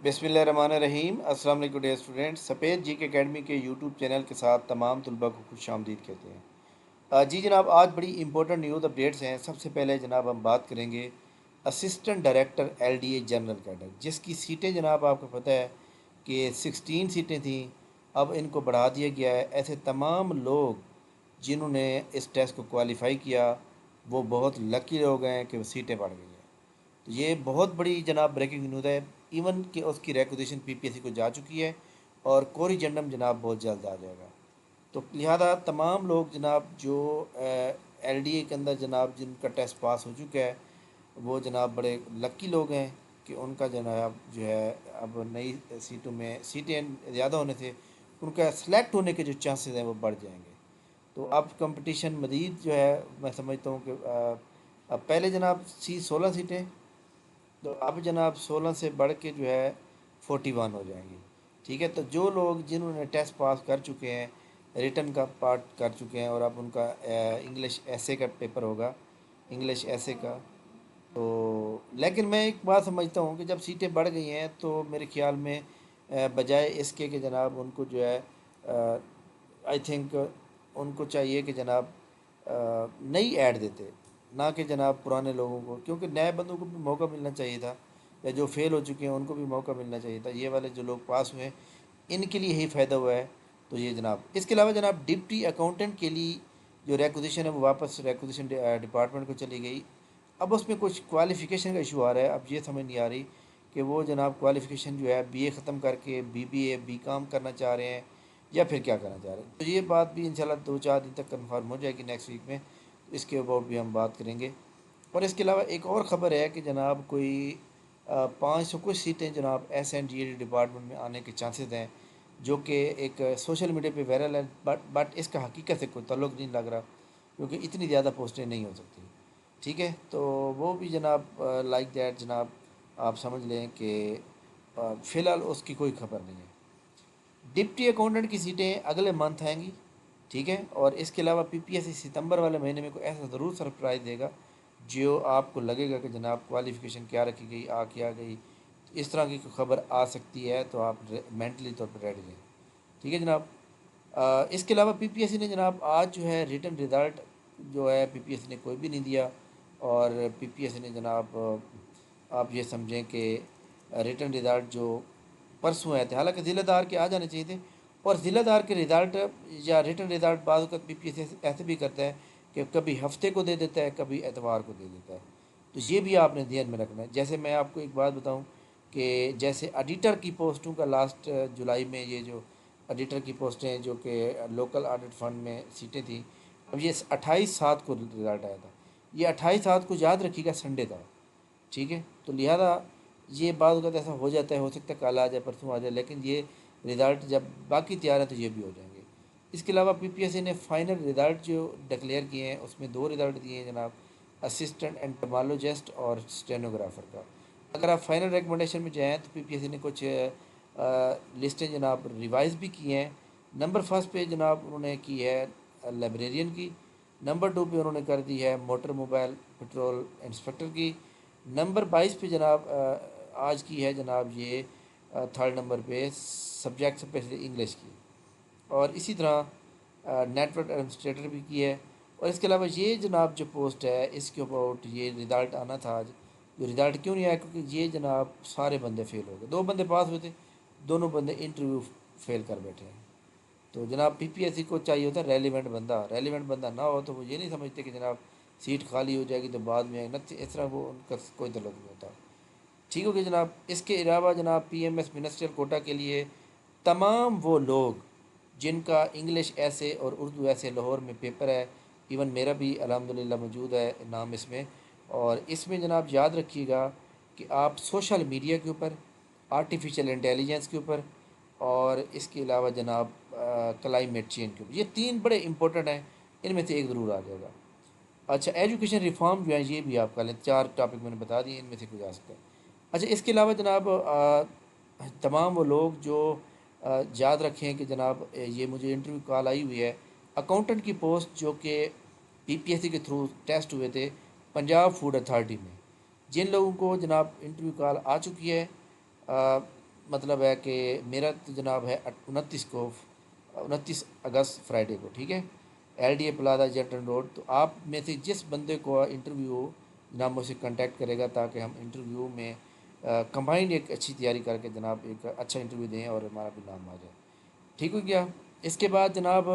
बिस्मिल्लाहिर्रहमानिर्रहीम। अस्सलाम वालेकुम डियर स्टूडेंट। सफ़ेद जी के अकेडमी के यूट्यूब चैनल के साथ तमाम तलबा को खुश आमदीद कहते हैं। जी जनाब, आज बड़ी इंपॉर्टेंट न्यूज़ अपडेट्स हैं। सबसे पहले जनाब हम बात करेंगे assistant director LDA general cadre, जिसकी सीटें जनाब आपको पता है कि 16 सीटें थी, अब इनको बढ़ा दिया गया है। ऐसे तमाम लोग जिन्होंने इस टेस्ट को क्वालिफ़ाई किया वो बहुत लकी लोग हैं कि वो सीटें बढ़ गई हैं। तो ये बहुत बड़ी जनाब ब्रेकिंग न्यूज़ है। इवन कि उसकी रिक्वेजिशन पीपीएससी को जा चुकी है और कोरिजेंडम जनाब बहुत जल्द आ जाएगा। तो लिहाजा तमाम लोग जनाब जो एलडीए के अंदर जनाब जिनका टेस्ट पास हो चुका है वो जनाब बड़े लकी लोग हैं कि उनका जनाब जो है अब नई सीटों में सीटें ज़्यादा होने से उनका सेलेक्ट होने के जो चांसेस हैं वो बढ़ जाएंगे। तो अब कंपटीशन मज़ीद जो है मैं समझता हूँ कि अब पहले जनाब 16 सीटें, तो अब जनाब 16 से बढ़ के जो है 41 हो जाएंगी। ठीक है, तो जो लोग जिन्होंने टेस्ट पास कर चुके हैं, रिटन का पार्ट कर चुके हैं और अब उनका इंग्लिश ऐसे का पेपर होगा, इंग्लिश ऐसे का। तो लेकिन मैं एक बात समझता हूँ कि जब सीटें बढ़ गई हैं तो मेरे ख्याल में बजाय इसके कि जनाब उनको जो है आई थिंक उनको चाहिए कि जनाब नई ऐड देते, ना कि जनाब पुराने लोगों को, क्योंकि नए बंदों को भी मौका मिलना चाहिए था, या जो फेल हो चुके हैं उनको भी मौका मिलना चाहिए था। ये वाले जो लोग पास हुए हैं इनके लिए यही फ़ायदा हुआ है। तो ये जनाब इसके अलावा जनाब डिप्टी अकाउंटेंट के लिए जो रिक्वेजिशन है वो वापस रिक्वेजिशन डिपार्टमेंट को चली गई। अब उसमें कुछ क्वालिफ़िकेशन का इशू आ रहा है। अब ये समझ नहीं आ रही कि वो जनाब क्वालिफ़िकेशन जो है बीए ख़त्म करके बीबीए बीकॉम करना चाह रहे हैं या फिर क्या करना चाह रहे हैं। तो ये बात भी इंशाल्लाह 2-4 दिन तक कंफर्म हो जाएगी नेक्स्ट वीक में, तो इसके अबाउट भी हम बात करेंगे। और इसके अलावा एक और ख़बर है कि जनाब कोई 500 कुछ सीटें जनाब एस एंड जी डिपार्टमेंट में आने के चांसेस हैं, जो कि एक सोशल मीडिया पे वायरल है, बट इसका हकीकत से कोई ताल्लुक़ नहीं लग रहा, क्योंकि इतनी ज़्यादा पोस्टें नहीं हो सकती। ठीक है, तो वो भी जनाब लाइक दैट जनाब आप समझ लें कि फ़िलहाल उसकी कोई खबर नहीं है। डिप्टी अकाउंटेंट की सीटें अगले मंथ आएंगी। ठीक है, और इसके अलावा पीपीएससी सितंबर वाले महीने में कोई ऐसा ज़रूर सरप्राइज़ देगा जो आपको लगेगा कि जनाब क्वालिफ़िकेशन क्या रखी गई, क्या गई। तो इस तरह की कोई खबर आ सकती है, तो आप मेंटली तौर पर रेडी रहें। ठीक है जनाब। इसके अलावा पीपीएससी ने जनाब आज जो है रिटन रिज़ल्ट जो है पीपीएससी ने कोई भी नहीं दिया, और पीपीएससी ने जनाब आप ये समझें कि रिटन रिज़ल्ट जो परसों आए थे, हालांकि ज़िलेदार के आ जाने चाहिए थे, और ज़िलेदार के रिज़ल्ट या रिटन रिज़ल्ट बाद वक्त पीपीएससी ऐसे भी करता है कि कभी हफ्ते को दे देता है, कभी एतवार को दे देता है। तो ये भी आपने ध्यान में रखना है। जैसे मैं आपको एक बात बताऊं कि जैसे एडिटर की पोस्टों का लास्ट जुलाई में ये जो एडिटर की पोस्टें जो कि लोकल ऑडिट फंड में सीटें थी, अब ये 28/7 को रिज़ल्ट आया था। ये 28/7 को याद रखिएगा संडे था। ठीक है, तो लिहाजा ये बात वक्त ऐसा हो जाता है, हो सकता है कल आ जाए परसों आ जाए, लेकिन ये रिज़ल्ट जब बाकी तैयार है तो ये भी हो जाएंगे। इसके अलावा पीपीएससी ने फाइनल रिज़ल्ट जो डिक्लेयर किए हैं उसमें 2 रिज़ल्ट दिए हैं जनाब, असिस्टेंट एंटोमोलॉजिस्ट और स्टेनोग्राफर का। अगर आप फाइनल रिकमेंडेशन में जाएँ तो पीपीएससी ने कुछ लिस्टें जनाब रिवाइज़ भी की हैं। नंबर फर्स्ट पे जनाब उन्होंने की है लाइब्रेरियन की, नंबर 2 पे उन्होंने कर दी है मोटर मोबाइल पेट्रोल इंस्पेक्टर की, नंबर 22 पे जनाब आज की है जनाब ये थर्ड नंबर पे सब्जेक्ट स्पेशली इंग्लिश की, और इसी तरह नेटवर्क एडमिनिस्ट्रेटर भी की है। और इसके अलावा ये जनाब जो पोस्ट है इसके अबाउट ये रिज़ल्ट आना था आज, जो रिज़ल्ट क्यों नहीं आया, क्योंकि ये जनाब सारे बंदे फेल हो गए। 2 बंदे पास हुए थे, दोनों बंदे इंटरव्यू फेल कर बैठे हैं। तो जनाब पीपीएससी को चाहिए होता है रेलिवेंट बंदा, रेलिवेंट बंदा ना हो तो वो ये नहीं समझते कि जनाब सीट खाली हो जाएगी तो बाद में न, इस तरह वो उनका कोई तल्लुक़ नहीं होता। ठीक हो गया जनाब। इसके अलावा जनाब पीएमएस मिनिस्ट्रियल कोटा के लिए तमाम वो लोग जिनका इंग्लिश ऐसे और उर्दू ऐसे लाहौर में पेपर है, इवन मेरा भी अल्हम्दुलिल्लाह मौजूद है नाम इसमें। और इसमें जनाब याद रखिएगा कि आप सोशल मीडिया के ऊपर, आर्टिफिशियल इंटेलिजेंस के ऊपर, और इसके अलावा जनाब क्लाइमेट चेंज के ऊपर, ये 3 बड़े इंपॉर्टेंट हैं, इनमें से एक ज़रूर आ जाएगा। अच्छा, एजुकेशन रिफॉर्म जो है ये भी आप कर लें, 4 टॉपिक मैंने बता दिए, इनमें से कोई आ सकता है। अच्छा, इसके अलावा जनाब तमाम वो लोग जो याद रखें कि जनाब ये मुझे इंटरव्यू कॉल आई हुई है अकाउंटेंट की पोस्ट जो कि पीपीएससी के थ्रू टेस्ट हुए थे पंजाब फूड अथॉरिटी में। जिन लोगों को जनाब इंटरव्यू कॉल आ चुकी है مطلب ہے کہ میرا تو جناب ہے 29 فرائیڈے کو، ٹھیک ہے، ایل ڈی اے پلازا جنٹن روڈ۔ تو آپ میں سے جس بندے کو انٹرویو جناب مجھ سے کانٹیکٹ کرے گا تاکہ ہم انٹرویو میں کمبائنڈ ایک اچھی تیاری کر کے جناب ایک اچھا انٹرویو دیں اور ہمارا بھی نام آ جائے، ٹھیک ہو گیا۔ اس کے بعد جناب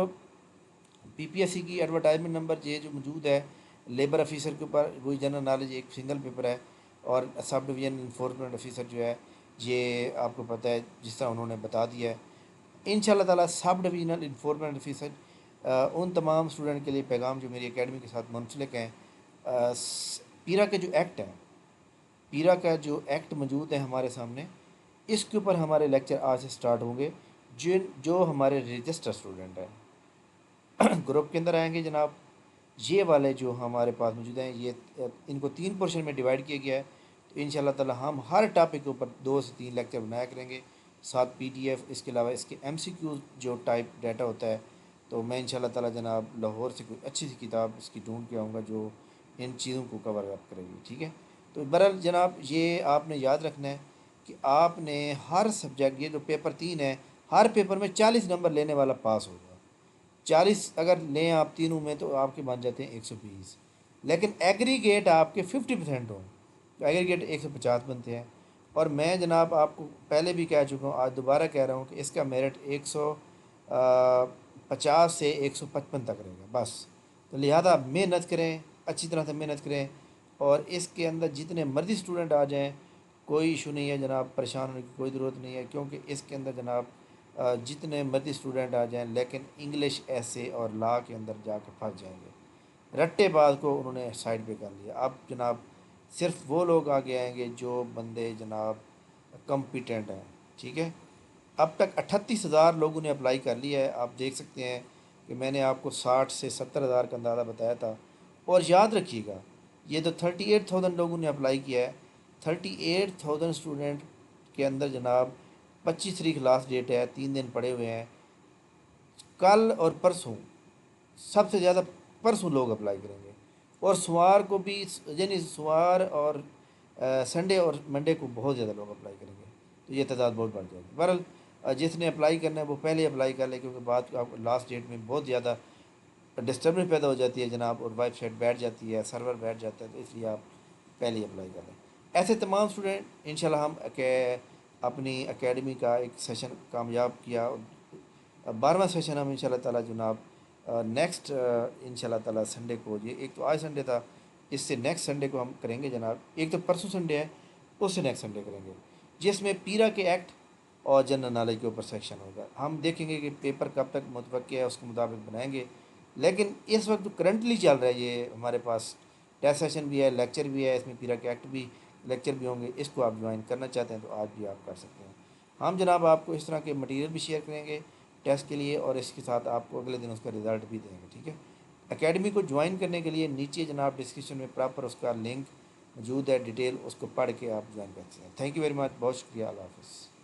پی پی ایس سی کی ایڈورٹائزمنٹ نمبر یہ جو موجود ہے لیبر آفیسر کے اوپر، وہی جنرل نالج ایک سنگل پیپر ہے، اور سب ڈویژن انفورسمنٹ آفیسر جو ہے یہ آپ کو پتہ ہے جس طرح انہوں نے بتا دیا ہے۔ ان شاء اللہ تعالیٰ سب ڈویژنل انفورسمنٹ آفیسر ان تمام اسٹوڈنٹ کے لیے پیغام جو میری اکیڈمی کے ساتھ منسلک ہیں، پیرا کے جو ایکٹ ہے، پیرا کا جو ایکٹ موجود ہے ہمارے سامنے، اس کے اوپر ہمارے لیکچر آج سے سٹارٹ ہوں گے۔ جو ہمارے رجسٹر اسٹوڈنٹ ہیں گروپ کے اندر آئیں گے جناب، یہ والے جو ہمارے پاس موجود ہیں، یہ ان کو 3 پورشن میں ڈیوائڈ کیا گیا ہے۔ تو ان شاء اللہ تعالیٰ ہم ہر ٹاپک کے اوپر 2 سے 3 لیکچر بنایا کریں گے، ساتھ پی ڈی ایف، اس کے علاوہ اس کے ایم سی کیو جو ٹائپ ڈیٹا ہوتا ہے۔ تو میں ان شاء اللہ تعالیٰ جناب لاہور سے کوئی اچھی سی کتاب اس کی ڈھونڈ کے آؤں گا جو ان چیزوں کو کور اپ کرے گی، ٹھیک ہے۔ تو بہرحال جناب یہ آپ نے یاد رکھنا ہے کہ آپ نے ہر سبجیکٹ، یہ جو پیپر 3 ہے، ہر پیپر میں 40 نمبر لینے والا پاس ہوگا۔ 40 اگر لیں آپ تینوں میں تو آپ کے بن جاتے ہیں 120، لیکن ایگریگیٹ آپ کے 50% ہوں تو ایگریگیٹ 150 بنتے ہیں۔ اور میں جناب آپ کو پہلے بھی کہہ چکا ہوں، آج دوبارہ کہہ رہا ہوں کہ اس کا میرٹ 150 سے 155 تک رہے گا بس۔ تو لہذا محنت کریں، اچھی طرح سے محنت کریں، اور اس کے اندر جتنے مرضی اسٹوڈنٹ آ جائیں کوئی ایشو نہیں ہے جناب، پریشان ہونے کی کوئی ضرورت نہیں ہے، کیونکہ اس کے اندر جناب جتنے مرضی اسٹوڈنٹ آ جائیں لیکن انگلش ایسے اور لا کے اندر جا کے پھنس جائیں گے، رٹے باز کو انہوں نے سائڈ پہ کر لیا۔ اب جناب صرف وہ لوگ آگے آئیں گے جو بندے جناب کمپیٹنٹ ہیں، ٹھیک ہے۔ اب تک 38,000 لوگوں نے اپلائی کر لیا ہے، آپ دیکھ سکتے ہیں کہ میں نے آپ کو 60 سے 70,000 کا اندازہ بتایا تھا۔ اور یاد رکھیے گا یہ تو 38,000 لوگوں نے اپلائی کیا ہے، 38,000 اسٹوڈنٹ کے اندر جناب 25 تاریخ لاسٹ ڈیٹ ہے، 3 دن پڑے ہوئے ہیں۔ کل اور پرسوں سب سے زیادہ پرسوں لوگ اپلائی کریں گے، اور سوار کو بھی، یعنی سوار اور سنڈے اور منڈے کو بہت زیادہ لوگ اپلائی کریں گے، تو یہ تعداد بہت بڑھ جائے گی۔ بہرحال جس نے اپلائی کرنا ہے وہ پہلے اپلائی کر لے، کیونکہ بعد آپ لاسٹ ڈیٹ میں بہت زیادہ ڈسٹربنس پیدا ہو جاتی ہے جناب، اور ویب سائٹ بیٹھ جاتی ہے، سرور بیٹھ جاتا ہے، تو اس لیے آپ پہلے ہی اپلائی کر لیں۔ ایسے تمام اسٹوڈنٹ انشاءاللہ ہم اپنی اکیڈمی کا ایک سیشن کامیاب کیا، 12واں سیشن ہم انشاءاللہ تعالیٰ جناب نیکسٹ انشاءاللہ تعالیٰ سنڈے کو، یہ ایک تو آج سنڈے تھا، اس سے نیکسٹ سنڈے کو ہم کریں گے جناب، ایک تو پرسوں سنڈے ہے، اس سے نیکسٹ سنڈے کریں گے، جس میں پیرا کے ایکٹ اور جنرل نالج کے اوپر سیکشن ہوگا۔ ہم دیکھیں گے کہ پیپر کب تک متوقع ہے، اس کے مطابق بنائیں گے، لیکن اس وقت جو کرنٹلی چل رہا ہے یہ ہمارے پاس ٹیسٹ سیشن بھی ہے، لیکچر بھی ہے، اس میں پیرا کے ایکٹ بھی لیکچر بھی ہوں گے، اس کو آپ جوائن کرنا چاہتے ہیں تو آج بھی آپ کر سکتے ہیں۔ ہم جناب آپ کو اس طرح کے مٹیریل بھی شیئر کریں گے ٹیسٹ کے لیے، اور اس کے ساتھ آپ کو اگلے دن اس کا رزلٹ بھی دیں گے، ٹھیک ہے۔ اکیڈمی کو جوائن کرنے کے لیے نیچے جناب ڈسکرپشن میں پراپر اس کا لنک موجود ہے، ڈیٹیل اس کو پڑھ کے آپ جوائن کر سکتے ہیں۔ تھینک یو ویری مچ، بہت شکریہ، اللہ حافظ۔